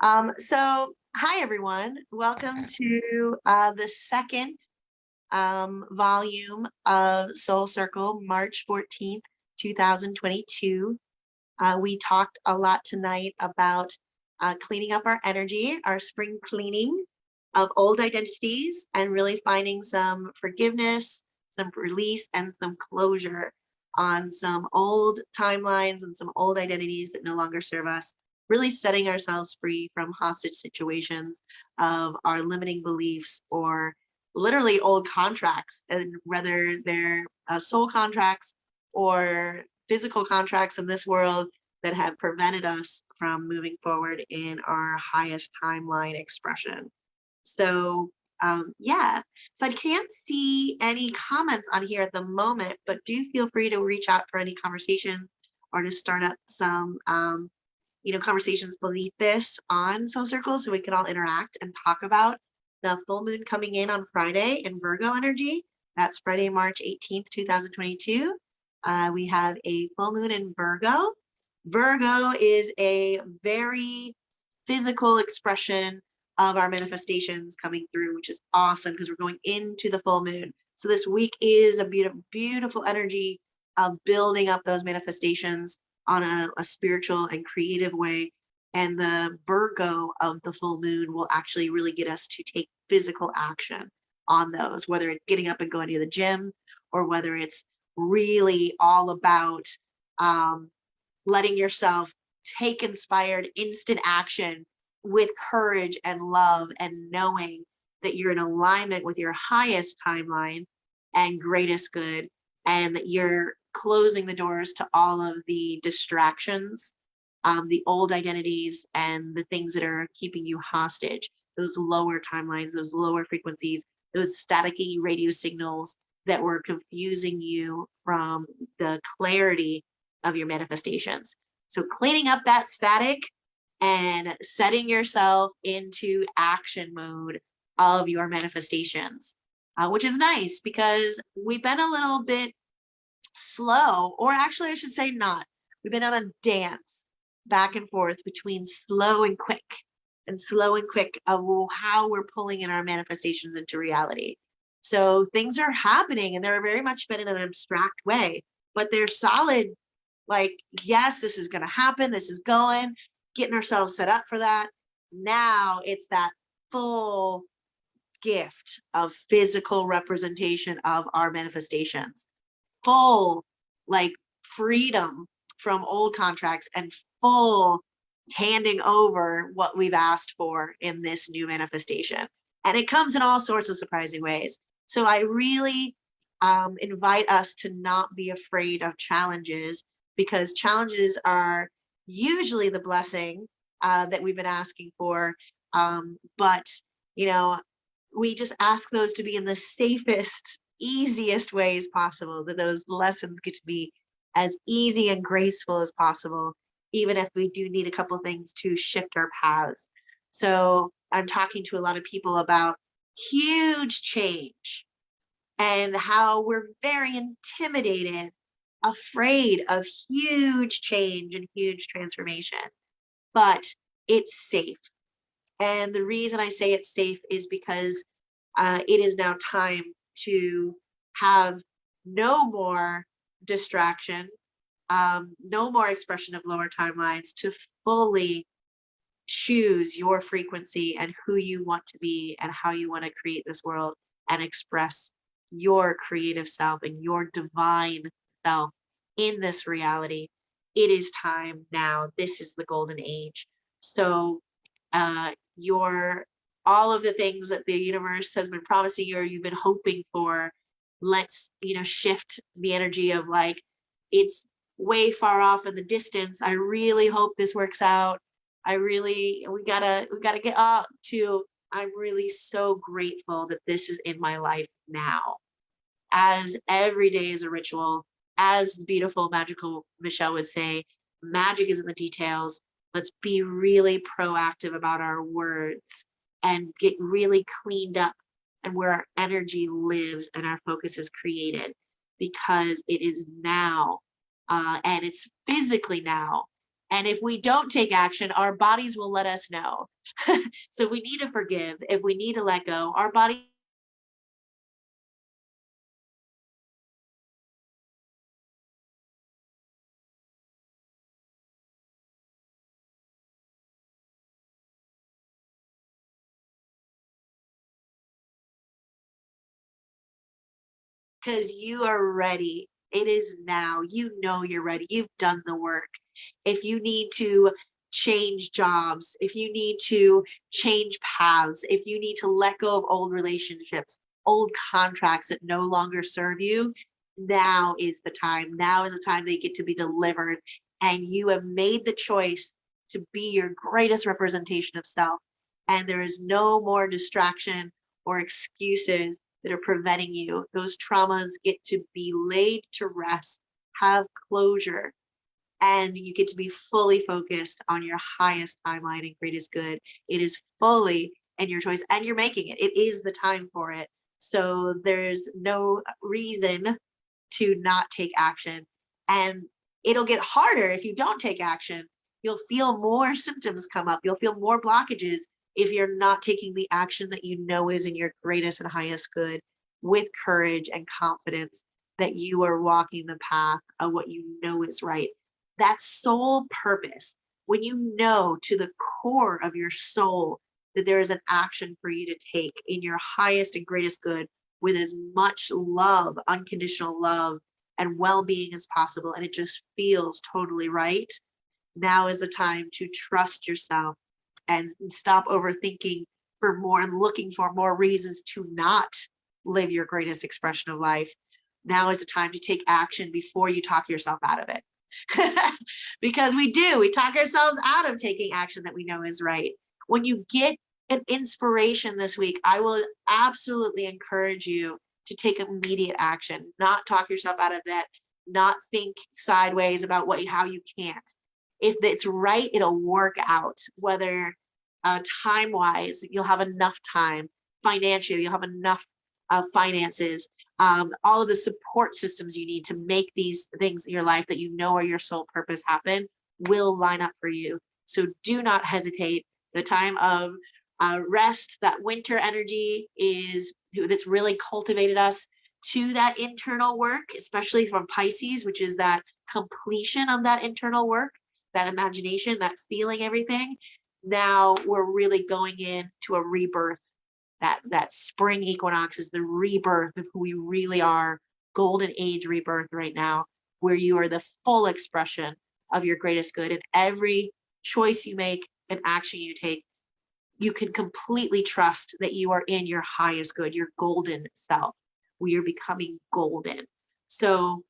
Hi everyone. Welcome to the second volume of Soul Circle, March 14th, 2022. We talked a lot tonight about cleaning up our energy, our spring cleaning of old identities, and really finding some forgiveness, some release, and some closure on some old timelines and some old identities that no longer serve us. Really setting ourselves free from hostage situations of our limiting beliefs or literally old contracts, and whether they're soul contracts or physical contracts in this world that have prevented us from moving forward in our highest timeline expression. So, yeah, so I can't see any comments on here at the moment, but do feel free to reach out for any conversation or to start up some, conversations beneath this on Soul Circle so we can all interact and talk about the full moon coming in on Friday in Virgo energy. That's Friday, March 18th, 2022. We have a full moon in Virgo. Virgo is a very physical expression of our manifestations coming through, which is awesome because we're going into the full moon. So this week is a beautiful, beautiful energy of building up those manifestations on a spiritual and creative way. And the Virgo of the full moon will actually really get us to take physical action on those, whether it's getting up and going to the gym or whether it's really all about letting yourself take inspired instant action with courage and love and knowing that you're in alignment with your highest timeline and greatest good, and that you're closing the doors to all of the distractions, the old identities, and the things that are keeping you hostage, those lower timelines, those lower frequencies, those staticky radio signals that were confusing you from the clarity of your manifestations. So cleaning up that static and setting yourself into action mode of your manifestations, which is nice because we've been a little bit slow, or actually, I should say, not. We've been on a dance back and forth between slow and quick of how we're pulling in our manifestations into reality. So things are happening and they're very much been in an abstract way, but they're solid. Like, yes, this is going to happen. This is going, getting ourselves set up for that. Now it's that full gift of physical representation of our manifestations, full like freedom from old contracts and full handing over what we've asked for in this new manifestation. And it comes in all sorts of surprising ways. So I really invite us to not be afraid of challenges, because challenges are usually the blessing that we've been asking for. But, you know, we just ask those to be in the safest, easiest ways possible, that those lessons get to be as easy and graceful as possible, even if we do need a couple things to shift our paths. So I'm talking to a lot of people about huge change and how we're very intimidated, afraid of huge change and huge transformation, but it's safe. And the reason I say it's safe is because it is now time to have no more distraction, no more expression of lower timelines, to fully choose your frequency and who you want to be and how you want to create this world and express your creative self and your divine self in this reality. It is time now. This is the golden age. So your all of the things that the universe has been promising you or you've been hoping for, let's shift the energy of like, it's way far off in the distance. I really hope this works out. We gotta get up to, I'm really so grateful that this is in my life now, as every day is a ritual. As the beautiful magical Michelle would say, magic is in the details. Let's be really proactive about our words and get really cleaned up and where our energy lives and our focus is created, because it is now, and it's physically now, And if we don't take action, our bodies will let us know. So we need to forgive. If we need to let go, our body, because you are ready. It is now. You know you're ready. You've done the work. If you need to change jobs, if you need to change paths, if you need to let go of old relationships, old contracts that no longer serve you, now is the time. Now is the time they get to be delivered. And you have made the choice to be your greatest representation of self. And there is no more distraction or excuses that are preventing you. Those traumas get to be laid to rest, have closure, and you get to be fully focused on your highest timeline and greatest good. It is fully in your choice and you're making it. It is the time for it. So there's no reason to not take action. And it'll get harder if you don't take action. You'll feel more symptoms come up. You'll feel more blockages if you're not taking the action that you know is in your greatest and highest good with courage and confidence that you are walking the path of what you know is right. That sole purpose, when you know to the core of your soul that there is an action for you to take in your highest and greatest good with as much love, unconditional love, and well being as possible, and it just feels totally right, now is the time to trust yourself and stop overthinking for more and looking for more reasons to not live your greatest expression of life. Now is the time to take action before you talk yourself out of it. Because we talk ourselves out of taking action that we know is right. When you get an inspiration this week, I will absolutely encourage you to take immediate action, not talk yourself out of that, not think sideways about how you can't. If it's right, it'll work out, whether time wise, you'll have enough time, financially, you'll have enough finances, all of the support systems you need to make these things in your life that you know are your sole purpose happen will line up for you. So do not hesitate. The time of rest, that winter energy is that's really cultivated us to that internal work, especially from Pisces, which is that completion of that internal work, that imagination, that feeling everything. Now we're really going into a rebirth. That spring equinox is the rebirth of who we really are, golden age rebirth right now, where you are the full expression of your greatest good. And every choice you make and action you take, you can completely trust that you are in your highest good, your golden self. We are becoming golden. So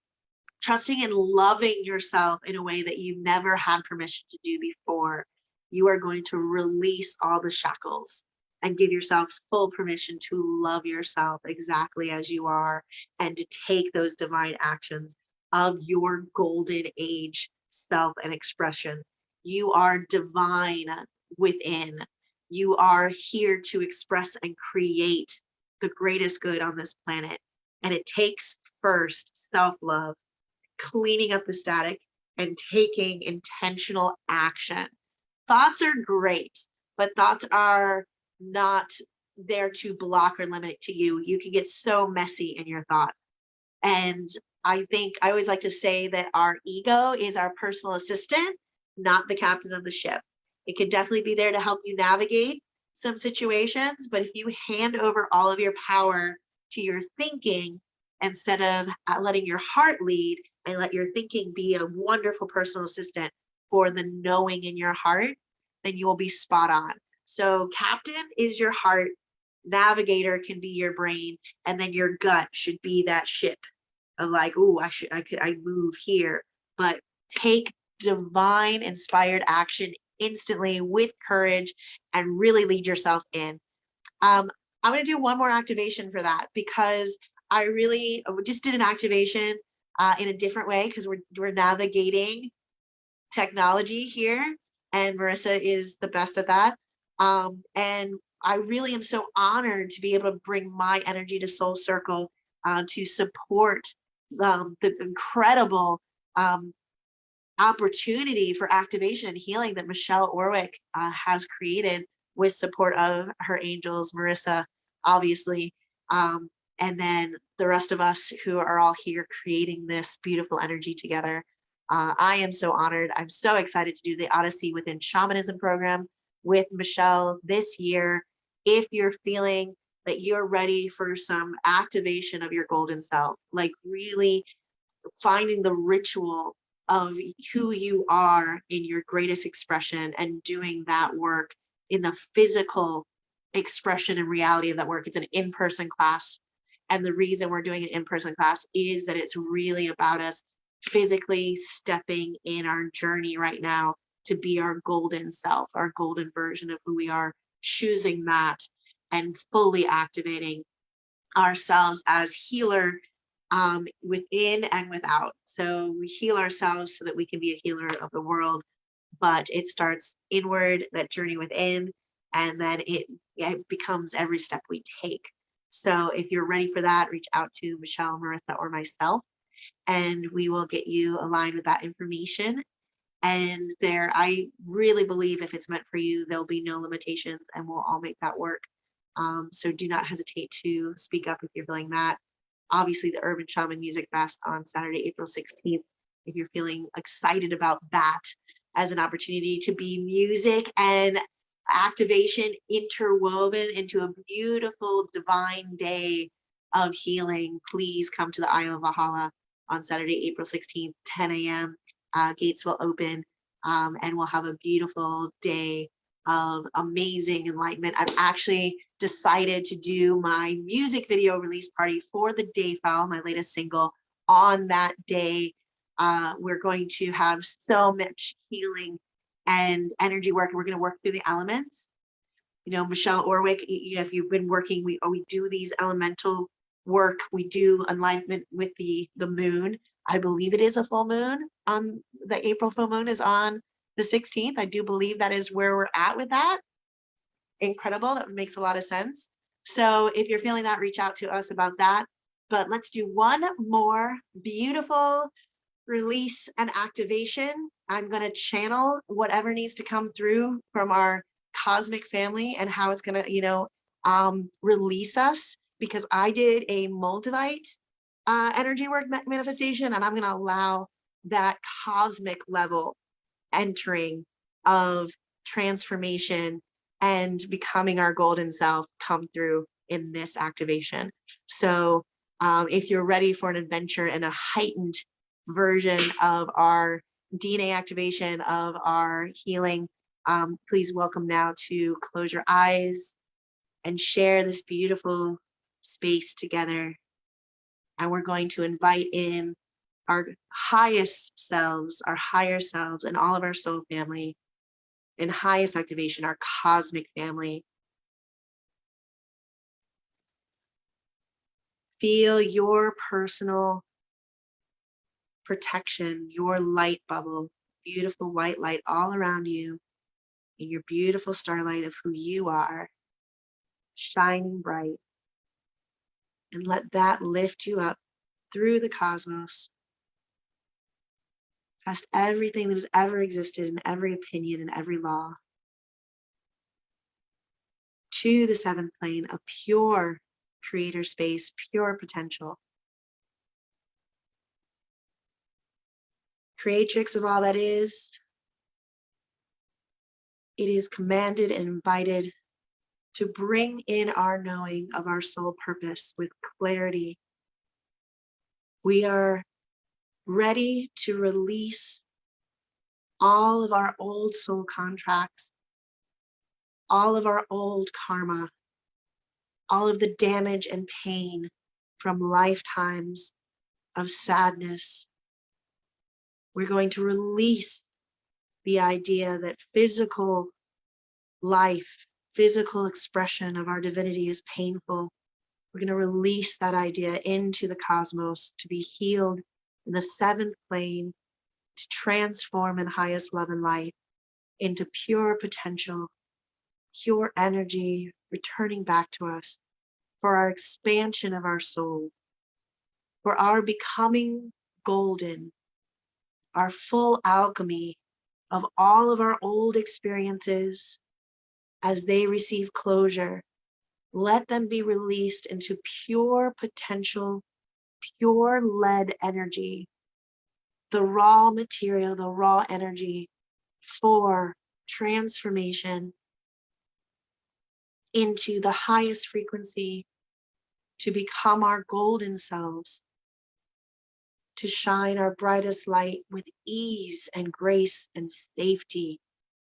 trusting and loving yourself in a way that you've never had permission to do before, you are going to release all the shackles and give yourself full permission to love yourself exactly as you are and to take those divine actions of your golden age self and expression. You are divine within. You are here to express and create the greatest good on this planet. And it takes first self love, cleaning up the static, and taking intentional action. Thoughts are great, but thoughts are not there to block or limit to you. You can get so messy in your thoughts. And I think I always like to say that our ego is our personal assistant, not the captain of the ship. It can definitely be there to help you navigate some situations, but if you hand over all of your power to your thinking instead of letting your heart lead and let your thinking be a wonderful personal assistant for the knowing in your heart, then you will be spot on. So, captain is your heart, navigator can be your brain, and then your gut should be that ship of like, oh, I move here. But take divine inspired action instantly with courage and really lead yourself in. I'm going to do one more activation for that because I really just did an activation in a different way because we're navigating technology here, and Marissa is the best at that. And I really am so honored to be able to bring my energy to Soul Circle to support the incredible opportunity for activation and healing that Michelle Orwick has created with support of her angels, Marissa, obviously, um, and then the rest of us who are all here creating this beautiful energy together. I am so honored. I'm so excited to do the Odyssey Within Shamanism program with Michelle this year. If you're feeling that you're ready for some activation of your golden self, like really finding the ritual of who you are in your greatest expression and doing that work in the physical expression and reality of that work. It's an in-person class. And the reason we're doing an in-person class is that it's really about us physically stepping in our journey right now to be our golden self, our golden version of who we are, choosing that and fully activating ourselves as healer within and without. So we heal ourselves so that we can be a healer of the world, but it starts inward, that journey within, and then it becomes every step we take. So if you're ready for that, reach out to Michelle, Marissa, or myself, and we will get you aligned with that information. And there, I really believe if it's meant for you, there'll be no limitations and we'll all make that work. So do not hesitate to speak up if you're feeling that. Obviously, the Urban Shaman Music Fest on Saturday, April 16th, if you're feeling excited about that as an opportunity to be music and activation interwoven into a beautiful divine day of healing, please come to the Isle of Valhalla on Saturday, April 16th, 10 a.m. Gates will open, and we'll have a beautiful day of amazing enlightenment. I've actually decided to do my music video release party for the Dayfell, my latest single, on that day. We're going to have so much healing and energy work, and we're going to work through the elements. You know, Michelle Orwick, you know, if you've been working, we do these elemental work. We do alignment with the moon. I believe it is a full moon. The April full moon is on the 16th. I do believe that is where we're at with that. Incredible. That makes a lot of sense. So if you're feeling that, reach out to us about that. But let's do one more beautiful release and activation. I'm going to channel whatever needs to come through from our cosmic family and how it's going to, release us, because I did a Moldavite energy work manifestation, and I'm going to allow that cosmic level entering of transformation and becoming our golden self come through in this activation. So if you're ready for an adventure and a heightened version of our DNA activation, of our healing, please welcome now to close your eyes and share this beautiful space together. And we're going to invite in our highest selves, our higher selves, and all of our soul family in highest activation, our cosmic family. Feel your personal protection, your light bubble, beautiful white light all around you, in your beautiful starlight of who you are, shining bright. And let that lift you up through the cosmos, past everything that has ever existed, and every opinion and every law, to the seventh plane of pure creator space, pure potential. Creatrix of all that is, it is commanded and invited to bring in our knowing of our soul purpose with clarity. We are ready to release all of our old soul contracts, all of our old karma, all of the damage and pain from lifetimes of sadness. We're going to release the idea that physical life, physical expression of our divinity is painful. We're going to release that idea into the cosmos to be healed in the seventh plane, to transform in highest love and light into pure potential, pure energy returning back to us for our expansion of our soul, for our becoming golden, our full alchemy of all of our old experiences as they receive closure. Let them be released into pure potential, pure lead energy, the raw material, the raw energy for transformation into the highest frequency to become our golden selves, to shine our brightest light with ease and grace and safety,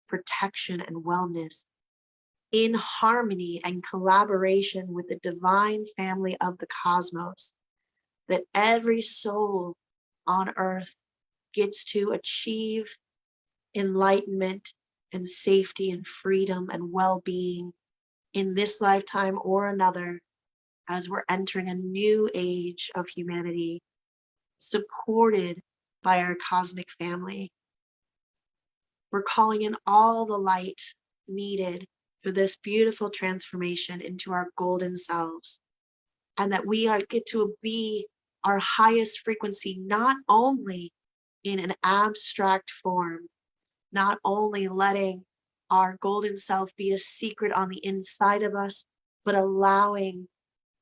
protection and wellness, in harmony and collaboration with the divine family of the cosmos, that every soul on earth gets to achieve enlightenment and safety and freedom and well-being in this lifetime or another, as we're entering a new age of humanity, supported by our cosmic family. We're calling in all the light needed for this beautiful transformation into our golden selves, and that we get to be our highest frequency, not only in an abstract form, not only letting our golden self be a secret on the inside of us, but allowing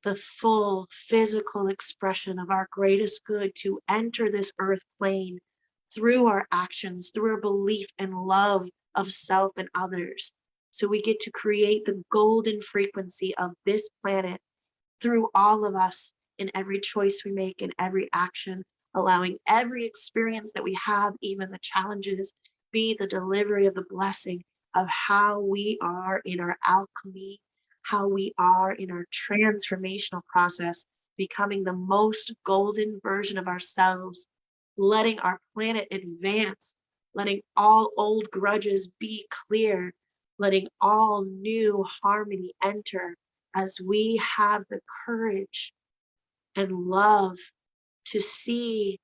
the full physical expression of our greatest good to enter this earth plane through our actions, through our belief and love of self and others. So we get to create the golden frequency of this planet through all of us in every choice we make, in every action, allowing every experience that we have, even the challenges, be the delivery of the blessing of how we are in our alchemy, how we are in our transformational process, becoming the most golden version of ourselves, letting our planet advance, letting all old grudges be clear, letting all new harmony enter, as we have the courage and love to see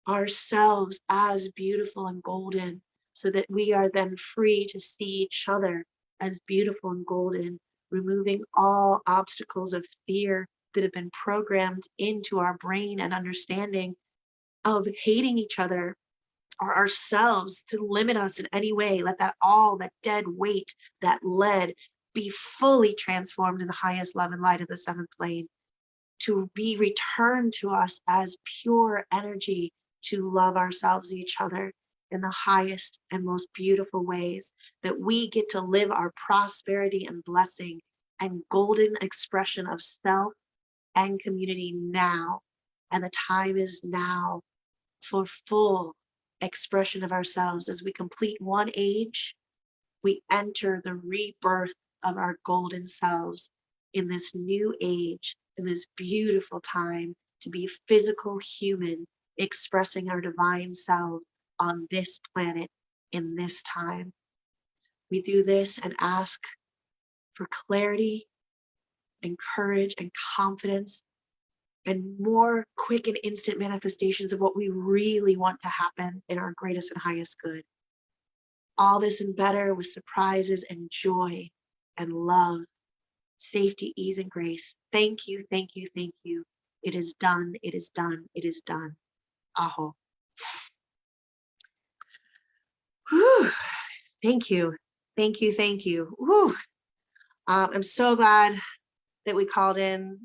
ourselves as beautiful and golden, so that we are then free to see each other as beautiful and golden, removing all obstacles of fear that have been programmed into our brain and understanding of hating each other or ourselves to limit us in any way. Let that dead weight, that lead, be fully transformed in the highest love and light of the seventh plane, to be returned to us as pure energy, to love ourselves and each other in the highest and most beautiful ways, that we get to live our prosperity and blessing and golden expression of self and community now. And the time is now for full expression of ourselves. As we complete one age, we enter the rebirth of our golden selves in this new age, in this beautiful time to be physical human, expressing our divine selves on this planet in this time. We do this and ask for clarity and courage and confidence and more quick and instant manifestations of what we really want to happen in our greatest and highest good. All this and better with surprises and joy and love, safety, ease, and grace. Thank you, thank you, thank you. It is done, it is done, it is done. Aho. Whew. Thank you, thank you, thank you. Whew. I'm so glad that we called in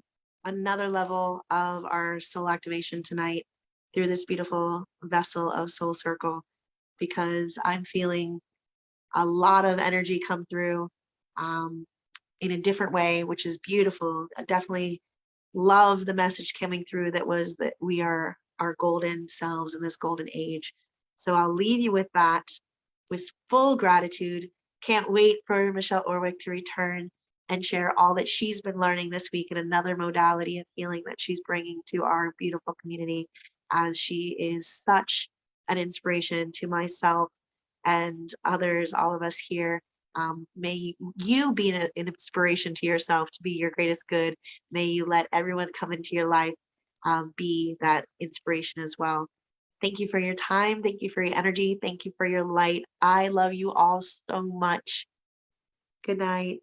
another level of our soul activation tonight through this beautiful vessel of Soul Circle, because I'm feeling a lot of energy come through in a different way, which is beautiful. I definitely love the message coming through that was that we are our golden selves in this golden age. So I'll leave you with that, with full gratitude. Can't wait for Michelle Orwick to return and share all that she's been learning this week in another modality of healing that she's bringing to our beautiful community, as she is such an inspiration to myself and others, all of us here. May you be an inspiration to yourself to be your greatest good. May you let everyone come into your life be that inspiration as well. Thank you for your time. Thank you for your energy. Thank you for your light. I love you all so much. Good night.